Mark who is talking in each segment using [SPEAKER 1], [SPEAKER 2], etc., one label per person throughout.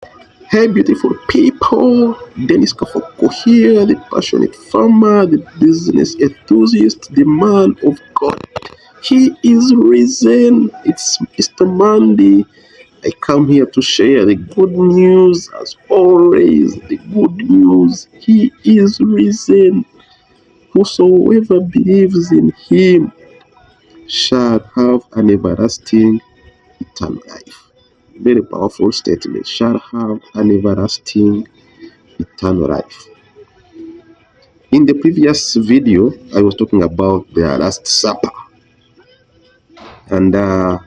[SPEAKER 1] Hey, beautiful people, Dennis Kafoko here, the passionate farmer, the business enthusiast, the man of God. He is risen. It's Mr. Monday. I come here to share the good news as always. The good news. He is risen. Whosoever believes in him shall have an everlasting eternal life. Very powerful statement. Shall have an everlasting eternal life. In the previous video, I was talking about the Last Supper, and when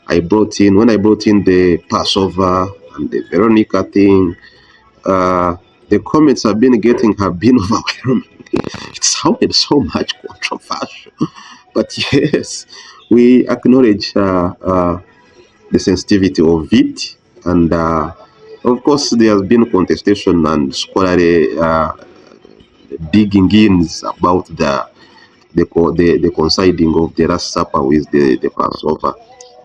[SPEAKER 1] I brought in the Passover and the Veronica thing, the comments have been overwhelming. It sounded so much controversial, but yes, we acknowledge the sensitivity of it, and of course, there has been contestation and scholarly digging in about the coinciding of the Last Supper with the Passover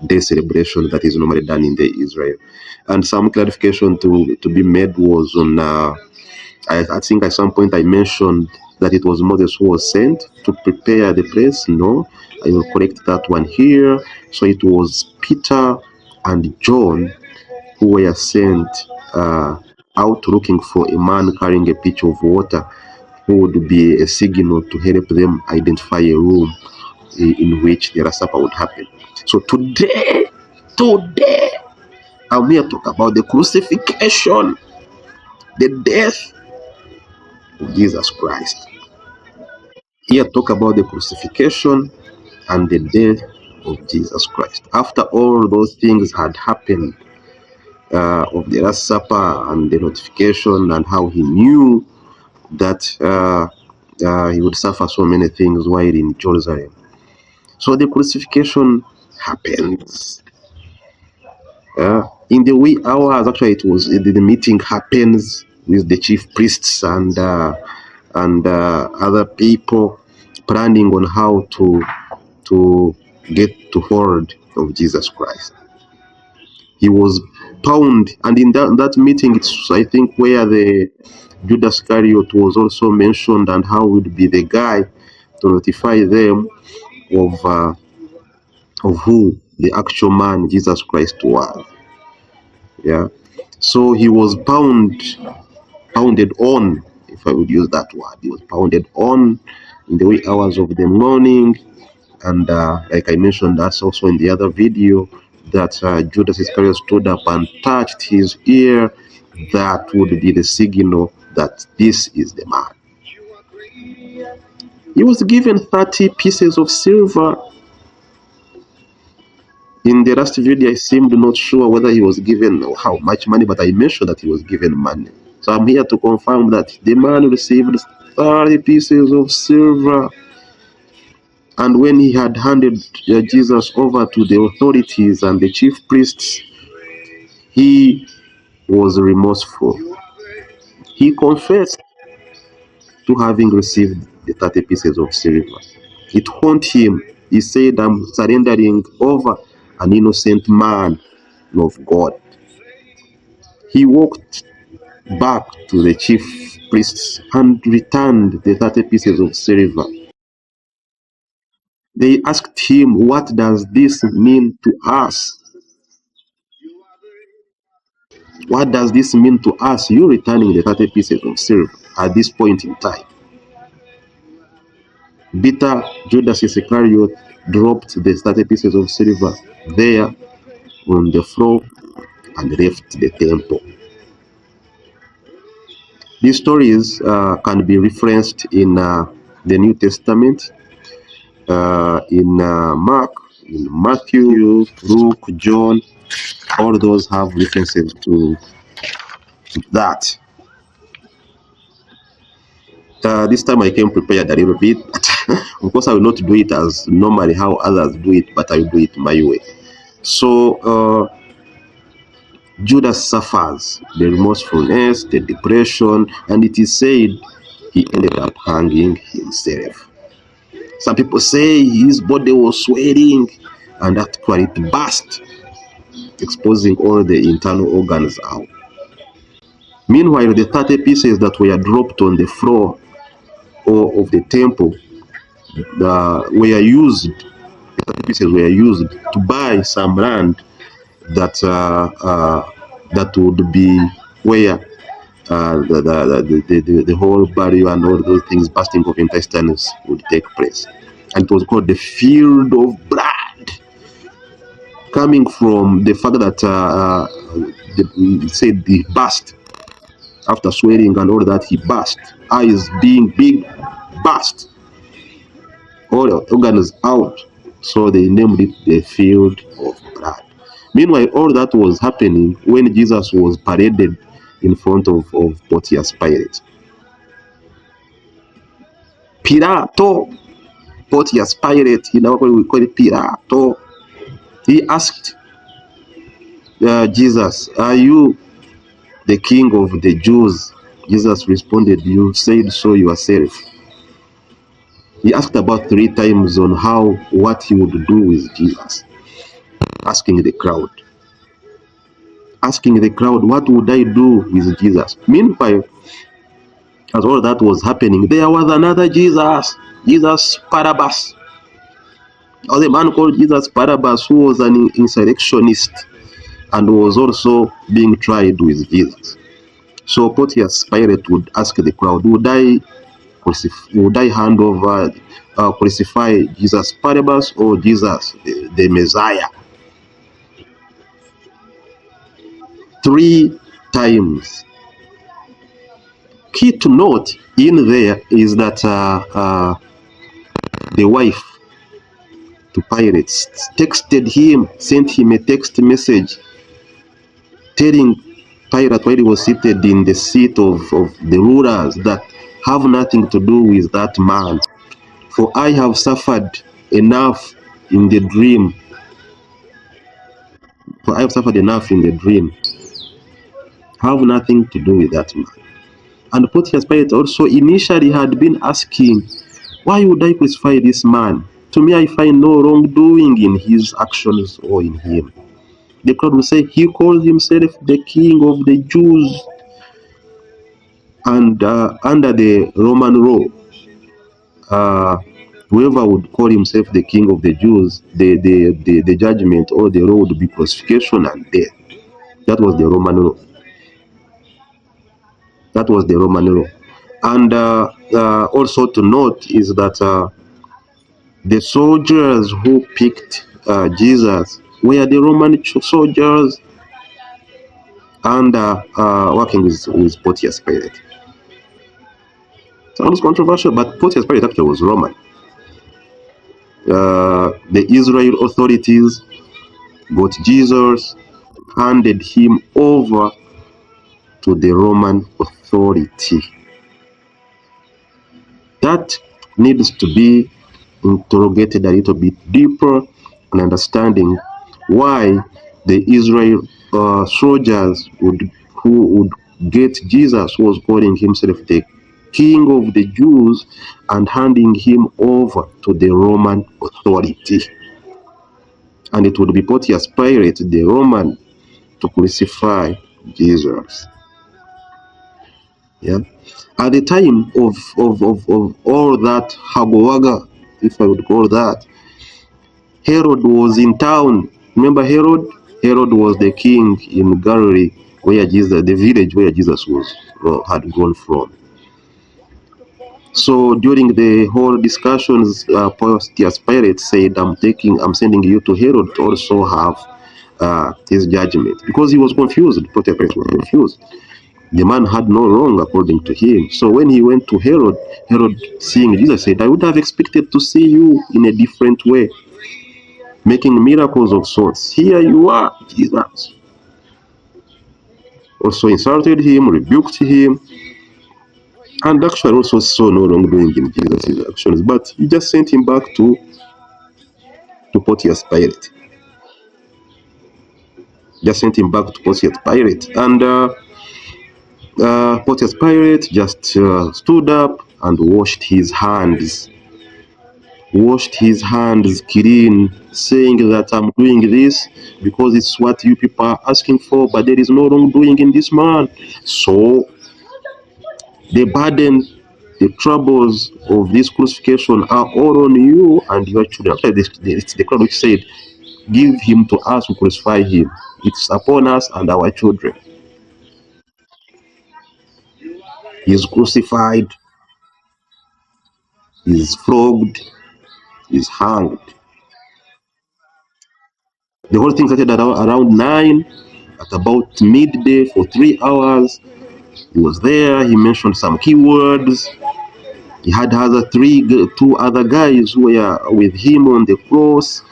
[SPEAKER 1] day celebration that is normally done in the Israel. And some clarification to be made was on, I think at some point I mentioned that it was Moses who was sent to prepare the place. No, I will correct that one here. So it was Peter and John who were sent out looking for a man carrying a pitcher of water who would be a signal to help them identify a room in which the Last Supper would happen. So today, I'm here to talk about the crucifixion, the death of Jesus Christ. Here talk about the crucifixion and the death of Jesus Christ. After all those things had happened, of the Last Supper and the notification and how he knew that he would suffer so many things while in Jerusalem. So the crucifixion happens. In the wee hours, actually, the meeting happens with the chief priests and other people planning on how to get to hold of Jesus Christ. He was bound, and in that meeting, it's I think where the Judas Escariot was also mentioned, and how would be the guy to notify them of who the actual man Jesus Christ was. Yeah. So he was pounded on, if I would use that word. He was pounded on in the wee hours of the morning. And like I mentioned, that's also in the other video, that Judas Iscariot stood up and touched his ear. That would be the signal that this is the man. He was given 30 pieces of silver. In the last video, I seemed not sure whether he was given how much money, but I mentioned that he was given money. So I'm here to confirm that the man received 30 pieces of silver. And when he had handed Jesus over to the authorities and the chief priests, he was remorseful. He confessed to having received the 30 pieces of silver. It haunted him. He said, I'm surrendering over an innocent man of God. He walked back to the chief priests and returned the 30 pieces of silver. They asked him, what does this mean to us? What does this mean to us? You returning the 30 pieces of silver at this point in time. Bitter Judas Iscariot dropped the 30 pieces of silver there on the floor and left the temple. These stories can be referenced in the New Testament, in Mark, in Matthew, Luke, John. All those have references to that. This time I came prepared a little bit. Of course, I will not do it as normally how others do it, but I will do it my way. So Judas suffers the remorsefulness, the depression, and it is said he ended up hanging himself. Some people say his body was swelling and actually it burst, exposing all the internal organs out. Meanwhile, the 30 pieces that were dropped on the floor of the temple were used, the 30 pieces were used to buy some land that that would be where the whole burial and all those things, bursting of intestines, would take place. And it was called the field of blood, coming from the fact that said he burst after swearing and all that. He burst, eyes being big, burst, all organs out. So they named it the field of blood. Meanwhile, all that was happening when Jesus was paraded in front of Pontius Pilate. Pontius Pilate, in our we call it Pilato. He asked Jesus, "Are you the king of the Jews?" Jesus responded, "You said so yourself." He asked about 3 times on what he would do with Jesus, asking the crowd, what would I do with Jesus? Meanwhile, as all that was happening, there was another Jesus Barabbas, or the man called Jesus Barabbas, who was an insurrectionist and was also being tried with Jesus. So Pontius Pilate would ask the crowd, would I hand over, crucify Jesus Barabbas or Jesus the Messiah? 3 times. Key to note in there is that the wife to Pilate texted him, sent him a text message telling Pilate, while he was seated in the seat of the rulers, that have nothing to do with that man, for I have suffered enough in the dream. Have nothing to do with that man. And Pontius Pilate also initially had been asking, why would I crucify this man? To me, I find no wrongdoing in his actions or in him. The crowd will say, he calls himself the king of the Jews. And under the Roman law, whoever would call himself the king of the Jews, the judgment or the law would be crucifixion and death. That was the Roman law. And also to note is that the soldiers who picked Jesus were the Roman soldiers and working with Pontius Pilate. Sounds controversial, but Pontius Pilate actually was Roman. The Israel authorities got Jesus, handed him over to the Roman authority. That needs to be interrogated a little bit deeper and understanding why the Israel soldiers who would get Jesus, who was calling himself the king of the Jews, and handing him over to the Roman authority. And it would be Pontius Pilate, the Roman, to crucify Jesus. Yeah. At the time of all that Hagowaga, if I would call that, Herod was in town. Remember Herod? Herod was the king in Galilee, where Jesus, the village where Jesus had gone from. So during the whole discussions, Pontius Pilate said, I'm sending you to Herod to also have his judgment, because he was confused. Pontius Pilate was confused. The man had no wrong according to him. So when he went to Herod, seeing Jesus, said, I would have expected to see you in a different way, making miracles of sorts. Here you are, Jesus. Also insulted him, rebuked him, and actually also saw no wrongdoing in Jesus' actions. But he just sent him back to Pontius Pilate. And Pontius Pilate just stood up and washed his hands washed his hands clean, saying that I'm doing this because it's what you people are asking for, but there is no wrongdoing in this man. So the burden, the troubles of this crucifixion are all on you and your children. It's the crowd which said, give him to us who crucify him. It's upon us and our children. He is crucified, he is flogged, he is hanged. The whole thing started around 9. At about midday, for 3 hours, he was there. He mentioned some keywords. He had two other guys who were with him on the cross,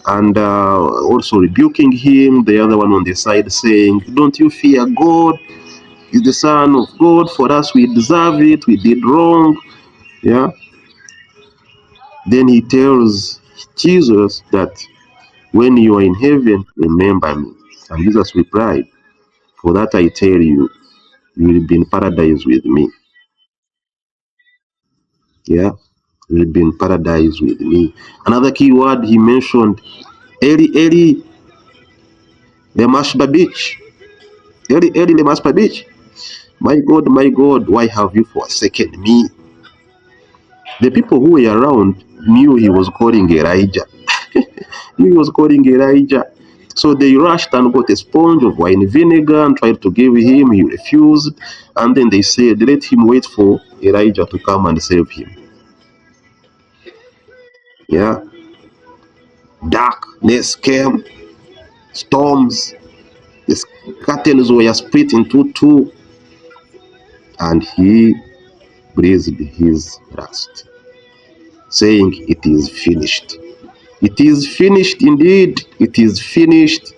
[SPEAKER 1] and also rebuking him. The other one on the side saying, don't you fear God? He's the Son of God. For us, we deserve it. We did wrong. Yeah. Then he tells Jesus that when you are in heaven, remember me. And Jesus replied, for that I tell you, you will be in paradise with me. Yeah, you will be in paradise with me. Another key word he mentioned, Eli, Eli, Lemashba Beach. Eli, Eli, Lemashba Beach. My God, why have you forsaken me? The people who were around knew he was calling Elijah. He was calling Elijah. So they rushed and got a sponge of wine vinegar and tried to give him. He refused. And then they said, let him wait for Elijah to come and save him. Yeah. Darkness came, storms, the curtains were split into two, and he breathed his last, saying, it is finished. It is finished indeed. It is finished.